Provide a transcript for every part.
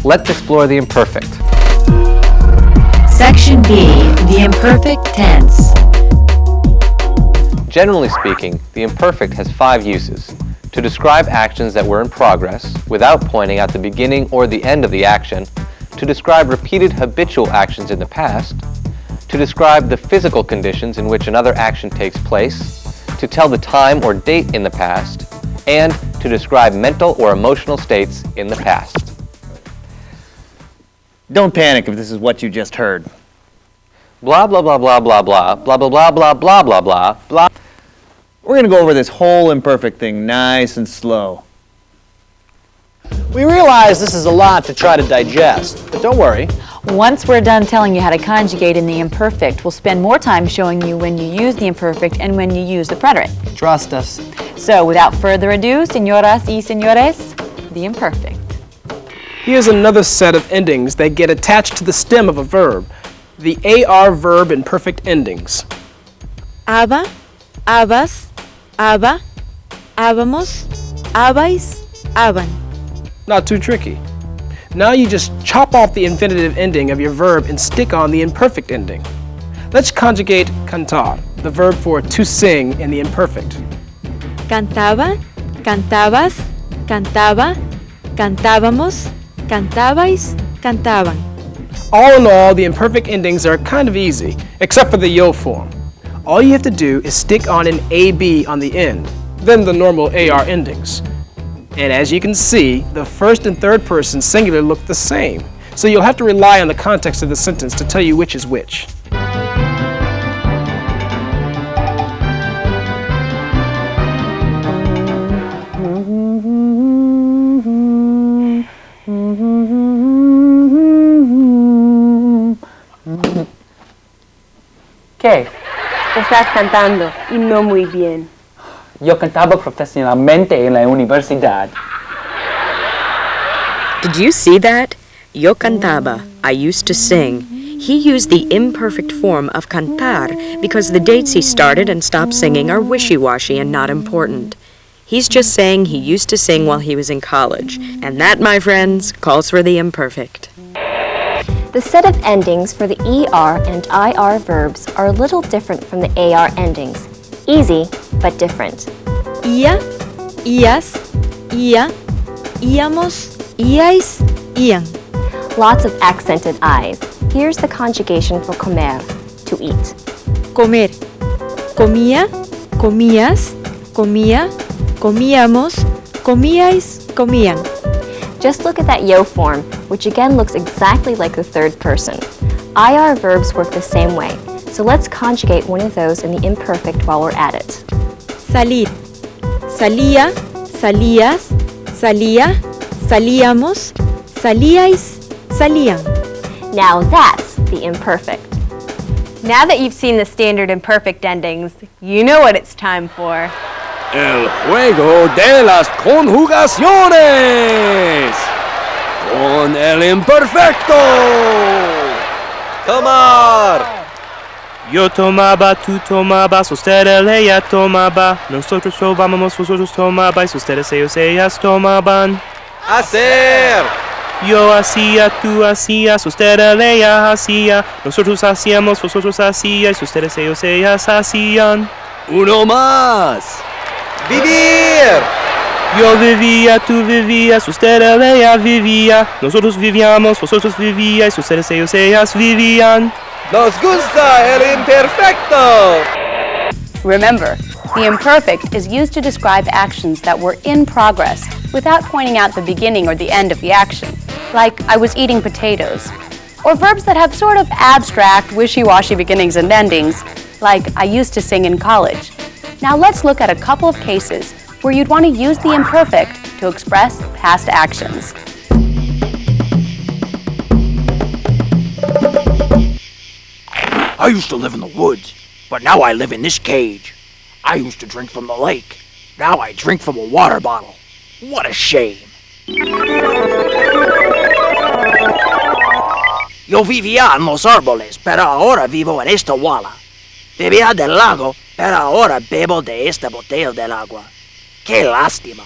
let's explore the imperfect. Section B, the imperfect tense. Generally speaking, the imperfect has 5 uses: to describe actions that were in progress without pointing out the beginning or the end of the action, to describe repeated habitual actions in the past, to describe the physical conditions in which another action takes place, to tell the time or date in the past, and to describe mental or emotional states in the past. Don't panic if this is what you just heard. Blah, blah, blah, blah, blah, blah, blah, blah, blah, blah, blah, blah, blah, blah. We're going to go over this whole imperfect thing nice and slow. We realize this is a lot to try to digest, but don't worry. Once we're done telling you how to conjugate in the imperfect, we'll spend more time showing you when you use the imperfect and when you use the preterite. Trust us. So, without further ado, señoras y señores, the imperfect. Here's another set of endings that get attached to the stem of a verb, the AR verb imperfect endings. Aba, abas, aba, abamos, abais, aban. Not too tricky. Now you just chop off the infinitive ending of your verb and stick on the imperfect ending. Let's conjugate cantar, the verb for to sing, in the imperfect. Cantaba, cantabas, cantaba, cantábamos, cantabais, cantaban. All in all, the imperfect endings are kind of easy, except for the yo form. All you have to do is stick on an AB on the end, then the normal AR endings. And as you can see, the first and third person singular look the same, so you'll have to rely on the context of the sentence to tell you which is which. ¿Qué? Estás cantando y no muy bien. Yo cantaba profesionalmente en la universidad. Did you see that? Yo cantaba, I used to sing. He used the imperfect form of cantar because the dates he started and stopped singing are wishy-washy and not important. He's just saying he used to sing while he was in college, and that, my friends, calls for the imperfect. The set of endings for the ER and IR verbs are a little different from the AR endings. Easy, but different. Ia, ias, ia, íamos, iais, ian. Lots of accented I's. Here's the conjugation for comer, to eat. Comer, comía, comías, comía, comíamos, comíais, comían. Just look at that yo form, which again looks exactly like the third person. IR verbs work the same way, so let's conjugate one of those in the imperfect while we're at it. Salir, salía, salías, salía, salíamos, salíais, salían. Now that's the imperfect. Now that you've seen the standard imperfect endings, you know what it's time for. El juego de las conjugaciones con el imperfecto. Tomar. Yo tomaba, tú tomabas, ustedes, ella tomaba. Nosotros tomábamos, vosotros tomabais, ustedes, ellos, ellas tomaban. Hacer. Yo hacía, tú hacías, ustedes, ella hacía. Nosotros hacíamos, vosotros hacíais, ustedes, ellos, ellas hacían. Uno más. Vivir. Yo vivía, tú vivías, ustedes, ella vivía. Nosotros vivíamos, vosotros vivíais, ustedes, ellos, ellas vivían. Nos gusta el imperfecto. Remember, the imperfect is used to describe actions that were in progress without pointing out the beginning or the end of the action, like I was eating potatoes. Or verbs that have sort of abstract, wishy-washy beginnings and endings, like I used to sing in college. Now let's look at a couple of cases where you'd want to use the imperfect to express past actions. I used to live in the woods, but now I live in this cage. I used to drink from the lake. Now I drink from a water bottle. What a shame. Yo vivía en los árboles, pero ahora vivo en esta wala. Bebía del lago, pero ahora bebo de esta botella del agua. Qué lástima.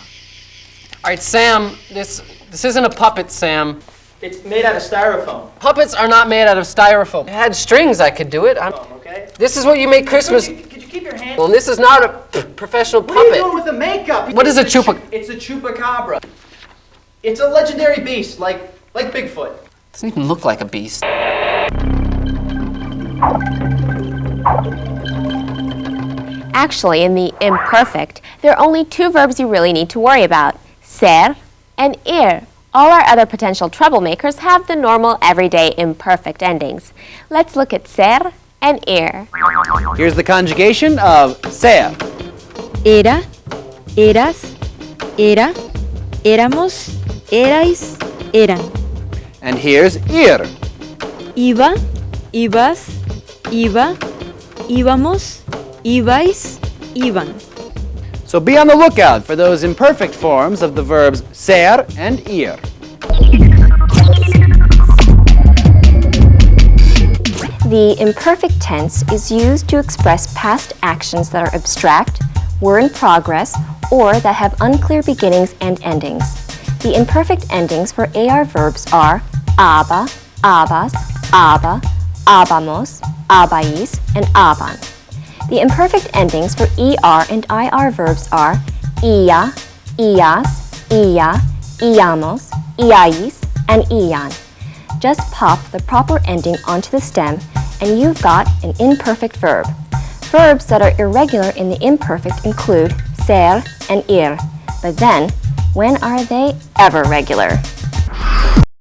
All right, Sam, this isn't a puppet, Sam. It's made out of styrofoam. Puppets are not made out of styrofoam. If it had strings, I could do it. Okay. This is what you make Christmas. Could you keep your hand? Well, this is not a professional puppet. What are you doing with the makeup? What is a chupa? It's a chupacabra. It's a legendary beast, like Bigfoot. Doesn't even look like a beast. Actually, in the imperfect, there are only two verbs you really need to worry about, ser and ir. All our other potential troublemakers have the normal, everyday imperfect endings. Let's look at ser and ir. Here's the conjugation of ser. Era, eras, era, éramos, erais, eran. And here's ir. Iba, ibas, iba, íbamos, ibais, iban. So be on the lookout for those imperfect forms of the verbs ser and ir. The imperfect tense is used to express past actions that are abstract, were in progress, or that have unclear beginnings and endings. The imperfect endings for AR verbs are aba, abas, aba, abamos, abais, and aban. The imperfect endings for ER and IR verbs are ia, ias, ia, iamos, iais, and ian. Just pop the proper ending onto the stem and you've got an imperfect verb. Verbs that are irregular in the imperfect include ser and ir. But then, when are they ever regular?